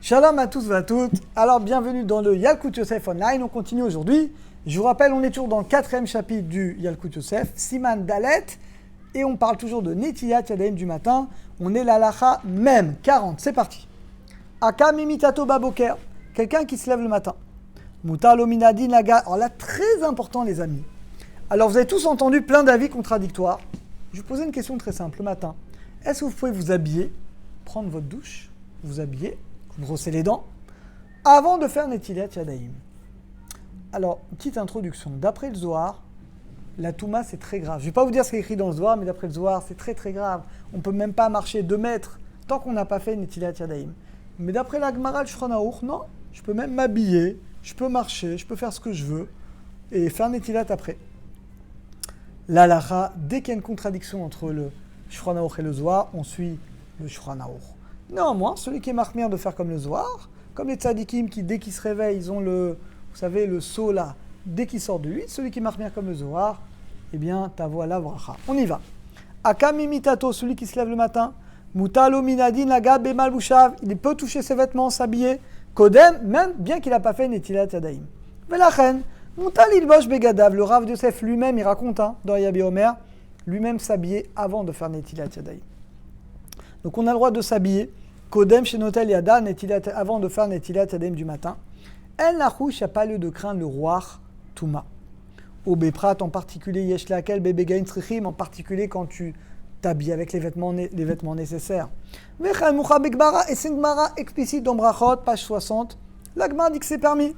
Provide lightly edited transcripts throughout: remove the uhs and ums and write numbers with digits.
Shalom à tous et à toutes. Alors, bienvenue dans le Yalkut Yosef Online. On continue aujourd'hui. Je vous rappelle, on est toujours dans le 4e chapitre du Yalkut Yosef, Siman Dalet, et on parle toujours de Netilat Yadayim du matin. On est la lacha même, 40. C'est parti. Akam imitato baboker, quelqu'un qui se lève le matin. Mutalo minadin laga. Alors là, très important, les amis. Alors, vous avez tous entendu plein d'avis contradictoires. Je vous posais une question très simple le matin. Est-ce que vous pouvez vous habiller, prendre votre douche, vous habiller, vous brosser les dents, avant de faire Netilat Yadayim? Alors, une petite introduction. D'après le Zohar, la Touma, c'est très grave. Je ne vais pas vous dire ce qui est écrit dans le Zohar, mais d'après le Zohar, c'est très très grave. On ne peut même pas marcher 2 mètres tant qu'on n'a pas fait Netilat Yadayim. Mais d'après la Gemara, le Shulchan Aruch, non. Je peux même m'habiller, je peux marcher, je peux faire ce que je veux et faire Netilat après. La Lacha, dès qu'il y a une contradiction entre le Shulchan Aruch et le Zohar, on suit le Shulchan Aruch. Néanmoins, celui qui est marmire de faire comme le Zohar, comme les tzadikim qui, dès qu'ils se réveillent, ils ont le seau là, dès qu'ils sortent de lui, celui qui est marmire comme le Zohar, eh bien, ta voix la bracha. On y va. Akam imitato, celui qui se lève le matin, mutalo minadin laga bemal bushav, il peut toucher ses vêtements, s'habiller, kodem, même bien qu'il n'a pas fait Netilat Yadayim. Velachen, mutal ilbosh begadav, le Rav Yosef lui-même, il raconte dans Yabi Omer, lui-même s'habiller avant de faire Netilat Yadayim. Donc on a le droit de s'habiller, kodem chez Notel Yada, avant de faire Netilat Yadayim du matin. El Nachouch, il n'y a pas lieu de craindre le roi Touma. Au Beprat en particulier, Yesh Lakel, Bebegain Trichim, en particulier quand tu t'habilles avec les vêtements nécessaires. Vechal Moucha Begbara, et c'est une Gemara explicite dans Brachot, page 60. La Gemara dit que c'est permis.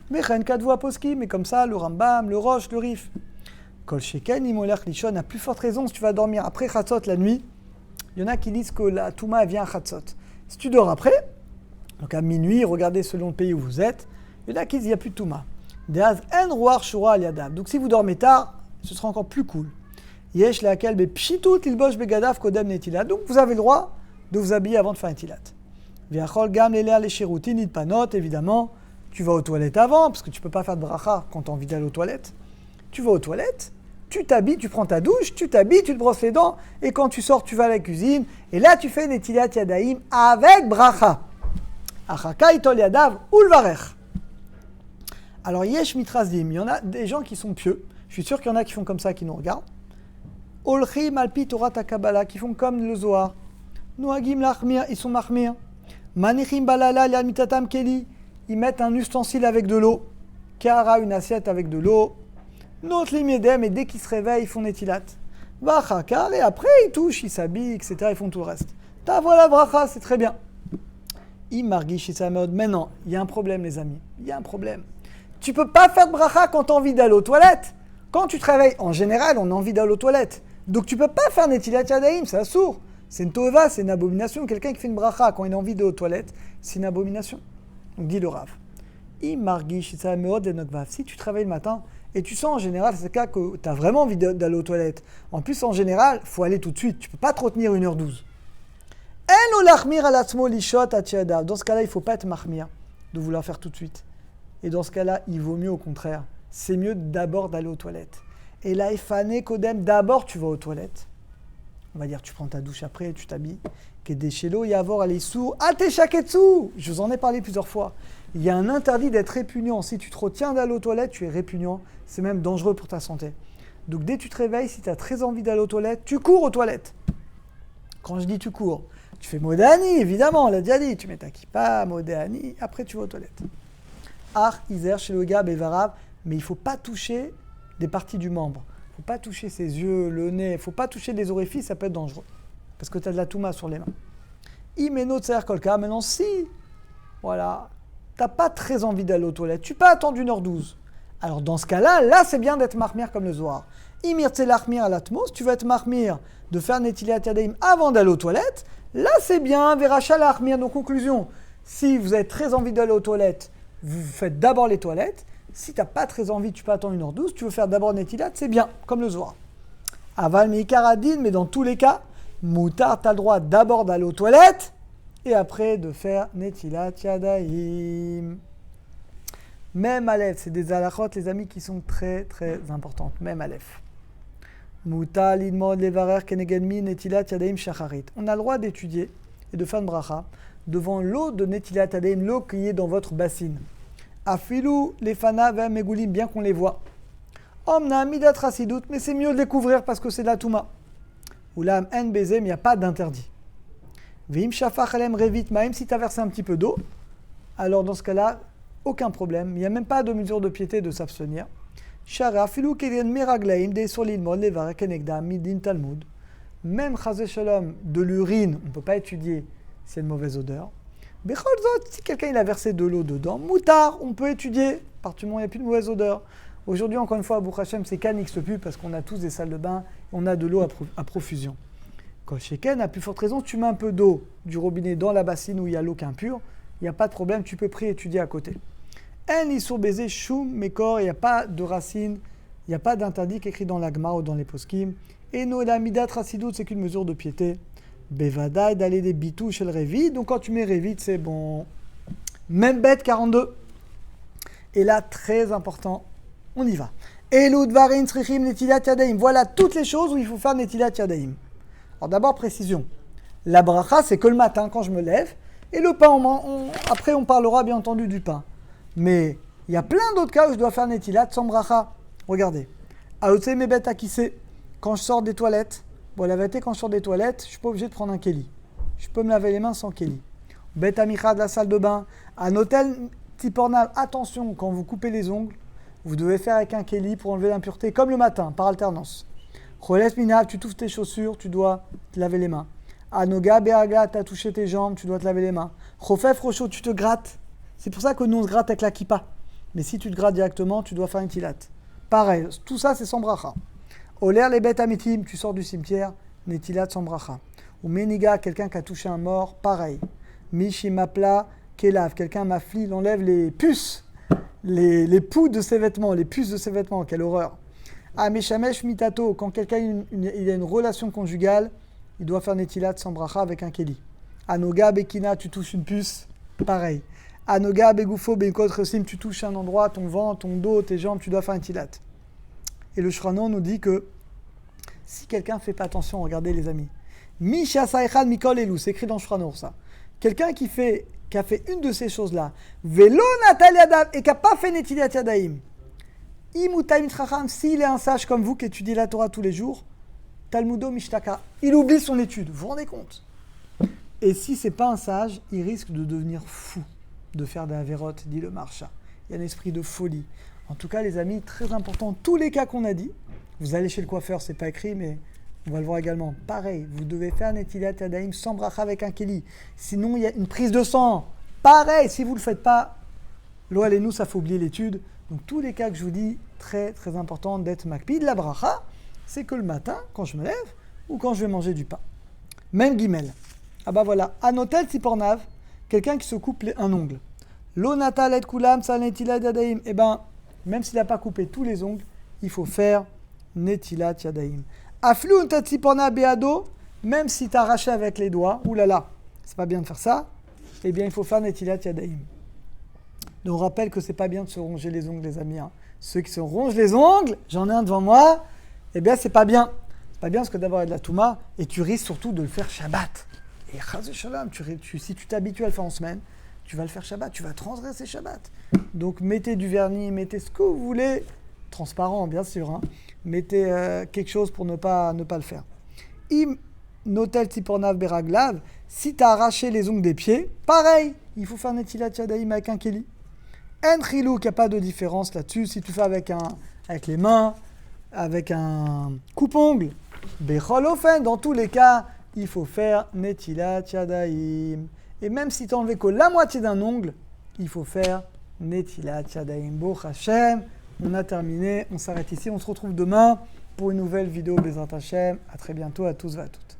Vechen Kadvu Aposki, mais comme ça, le Rambam, le Roche, le Rif. Kol Sheken, Imolech Lishon, à plus forte raison, si tu vas dormir après Chatzot la nuit, il y en a qui disent que la Touma vient à Chatzot. Si tu dors après, donc à minuit, regardez selon le pays où vous êtes, il y en a qui disent qu'il n'y a plus de Touma. Deaz en roar shura al yadav. Donc si vous dormez tard, ce sera encore plus cool. Yesh lakel be pshitut ilbosh begadav kodem netilat. Donc vous avez le droit de vous habiller avant de faire netilat. Viachol gam lelea le shirutin itpanot, évidemment, tu vas aux toilettes avant, parce que tu ne peux pas faire de bracha quand tu as envie d'aller aux toilettes. Tu vas aux toilettes, tu t'habilles, tu prends ta douche, tu t'habilles, tu te brosses les dents, et quand tu sors, tu vas à la cuisine, et là tu fais netilat yadayim avec bracha. Achaka itol yadav ulvarech. Alors, yesh mitrazim, il y en a des gens qui sont pieux. Je suis sûr qu'il y en a qui font comme ça, qui nous regardent. Olchim alpi Torah takabala, qui font comme le Zohar. Noagim lachmir, ils sont mahmir. Manichim balala liamitatam keli, ils mettent un ustensile avec de l'eau. Kara, une assiette avec de l'eau. Notlim yedem, et dès qu'ils se réveillent, ils font netilat. Vachakar, et après ils touchent, ils s'habillent, etc. Ils font tout le reste. Ta voilà bracha, c'est très bien. Imargish isameod. Maintenant, il y a un problème, les amis. Il y a un problème. Tu ne peux pas faire de bracha quand tu as envie d'aller aux toilettes. Quand tu te réveilles, en général, on a envie d'aller aux toilettes. Donc tu ne peux pas faire Netilat Yadayim, c'est assourd. C'est une tova, c'est une abomination. Quelqu'un qui fait une bracha quand il a envie d'aller aux toilettes, c'est une abomination. Donc dit le Rav. Si tu te réveilles le matin et tu sens en général, c'est le cas que tu as vraiment envie d'aller aux toilettes. En plus, en général, il faut aller tout de suite. Tu ne peux pas te retenir 1h12. Dans ce cas-là, il ne faut pas être mahmir de vouloir faire tout de suite. Et dans ce cas-là, il vaut mieux au contraire. C'est mieux d'abord d'aller aux toilettes. Et là, Efané Kodem, d'abord tu vas aux toilettes. On va dire, tu prends ta douche après, tu t'habilles. Kedeshelo Yavor Alisou, Ateshaketsu. Je vous en ai parlé plusieurs fois. Il y a un interdit d'être répugnant. Si tu te retiens d'aller aux toilettes, tu es répugnant. C'est même dangereux pour ta santé. Donc dès que tu te réveilles, si tu as très envie d'aller aux toilettes, tu cours aux toilettes. Quand je dis tu cours, tu fais Modéani, évidemment, on l'a déjà dit. Tu mets ta kippa, Modéani, après tu vas aux toilettes. Ar, Iser, chez le gars, Bevarav, mais il ne faut pas toucher des parties du membre. Il ne faut pas toucher ses yeux, le nez, il ne faut pas toucher des orifices, ça peut être dangereux. Parce que tu as de la touma sur les mains. Imeno tser kolka, maintenant si, voilà, tu n'as pas très envie d'aller aux toilettes, tu peux attendre 1h12. Alors dans ce cas-là, là c'est bien d'être marmir comme le Zohar. Imir tselachmir à l'atmos, tu vas être marmir de faire Netilat Yadayim avant d'aller aux toilettes, là c'est bien, Veracha l'achmir. Donc conclusion, si vous avez très envie d'aller aux toilettes, vous faites d'abord les toilettes. Si tu n'as pas très envie, tu peux attendre 1h12. Tu veux faire d'abord Netilat, c'est bien, comme le Zohar. Aval Meikaradin, mais dans tous les cas, Moutar, tu as le droit d'abord d'aller aux toilettes et après de faire Netilat Yadayim. Même Aleph, c'est des halachot, les amis, qui sont très très importantes. Même Aleph. Moutar, Lidmod, Levarer, Kenegedmi, Netilat Yadayim, Shacharit. On a le droit d'étudier et de faire une bracha devant l'eau de Netilat Yadayim, l'eau qui est dans votre bassine. Afilou lefana ve'megoulim, bien qu'on les voit. Omna midat rasidut, mais c'est mieux de les couvrir parce que c'est de la touma. Oulam en bezem, il n'y a pas d'interdit. Vim shafach alem revit maim, si tu as versé un petit peu d'eau, alors dans ce cas-là, aucun problème. Il n'y a même pas de mesure de piété de s'abstenir. Shara afilou keden miraglaim de sur l'ilmod levarek enegdam midin talmud. Même chazé shalom de l'urine, on ne peut pas étudier s'il y a une mauvaise odeur. Becholzot, si quelqu'un il a versé de l'eau dedans, moutard, on peut étudier. À partir du moment où il n'y a plus de mauvaise odeur. Aujourd'hui, encore une fois, à Baruch Hashem, c'est qu'un n'existe plus parce qu'on a tous des salles de bain, on a de l'eau à profusion. Kol sheken, à plus forte raison, tu mets un peu d'eau du robinet dans la bassine où il y a l'eau qui est impure, il n'y a pas de problème, tu peux prier étudier à côté. En isur baiser choum mekor, il n'y a pas de racine, il n'y a pas d'interdit écrit dans l'agma ou dans les poskim. Et no la midat rasidut, c'est qu'une mesure de piété. Bevadaï d'aller des bitou chez le révit. Donc quand tu mets révit, c'est bon. Même bête 42. Et là, très important, on y va. Elud varin tzrichim netilat yadayim. Voilà toutes les choses où il faut faire netilat yadayim. Alors d'abord, précision. La bracha, c'est que le matin, quand je me lève. Et le pain, après, on parlera bien entendu du pain. Mais il y a plein d'autres cas où je dois faire netilat sans bracha. Regardez. Aotse mebet akise. Quand je sors des toilettes, bon, la vérité, quand je sors des toilettes, je ne suis pas obligé de prendre un kéli. Je peux me laver les mains sans kéli. Bet amicha de la salle de bain. Un hôtel tipornal, attention, quand vous coupez les ongles, vous devez faire avec un kéli pour enlever l'impureté, comme le matin, par alternance. Choles minav, tu touffes tes chaussures, tu dois te laver les mains. Anoga beaga, tu as touché tes jambes, tu dois te laver les mains. Chofef rocho, tu te grattes. C'est pour ça que nous on se gratte avec la kippa. Mais si tu te grattes directement, tu dois faire une tilat. Pareil, tout ça c'est sans bracha. Oler les bêtes amitim, tu sors du cimetière, netilat sans bracha. Ou meniga, quelqu'un qui a touché un mort, pareil. Mishimapla, kelav, quelqu'un m'afflie, il enlève les puces, les poux de ses vêtements, les puces de ses vêtements, quelle horreur. Ah, meshamesh mitato, quand quelqu'un il a une relation conjugale, il doit faire netilat sans bracha avec un keli. Anoga bekina, tu touches une puce, pareil. Anoga begoufo bekot resim, tu touches un endroit, ton ventre, ton dos, tes jambes, tu dois faire netilat. Et le Shranon nous dit que si quelqu'un ne fait pas attention, regardez les amis. Misha Saïchad Mikol Elou, c'est écrit dans Shranon ça. Quelqu'un qui a fait une de ces choses-là, Velo Natal Yadav, et qui n'a pas fait Netilat Yadayim. Imutaim Tracham, s'il est un sage comme vous qui étudie la Torah tous les jours, Talmudo Mishtaka, il oublie son étude, vous vous rendez compte? Et si c'est pas un sage, il risque de devenir fou, de faire des avérotes, dit le Marsha. Il y a un esprit de folie. En tout cas, les amis, très important, tous les cas qu'on a dit, vous allez chez le coiffeur, c'est pas écrit, mais on va le voir également. Pareil, vous devez faire Netilat Yadayim sans bracha avec un keli. Sinon, il y a une prise de sang. Pareil, si vous ne le faites pas, l'eau et nous, ça faut oublier l'étude. Donc, tous les cas que je vous dis, très très important d'être makpid. La bracha, c'est que le matin, quand je me lève, ou quand je vais manger du pain. Même guimel. Ah bah voilà, anotel tipornav, quelqu'un qui se coupe un ongle. Lo natal et kulam sa Netilat Yadayim. Eh ben, même s'il n'a pas coupé tous les ongles, il faut faire Netilat Yadayim. Aflou tatipona beado, même si tu as arraché avec les doigts, oulala, c'est pas bien de faire ça, eh bien il faut faire Netilat Yadayim. Donc on rappelle que c'est pas bien de se ronger les ongles, les amis. Hein. Ceux qui se rongent les ongles, j'en ai un devant moi, eh bien c'est pas bien. C'est pas bien parce que d'abord il y a de la touma et tu risques surtout de le faire Shabbat. Et chaz shalom, si tu t'habitues à le faire en semaine, tu vas le faire Shabbat, tu vas transgresser Shabbat. Donc mettez du vernis, mettez ce que vous voulez, transparent bien sûr, hein. Mettez quelque chose pour ne pas le faire. Im notel tipornav beraglav, si tu as arraché les ongles des pieds, pareil, il faut faire Netilat Yadayim avec un keli. En chilou, il n'y a pas de différence là-dessus, si tu fais avec les mains, avec un coupe-ongle, bechol ofen, dans tous les cas, il faut faire Netilat Yadayim. Et même si tu n'as enlevé que la moitié d'un ongle, il faut faire Netilat Yadayim. Baruch Hashem, on a terminé, on s'arrête ici, on se retrouve demain pour une nouvelle vidéo Bezrat Hashem. À très bientôt à tous et à toutes.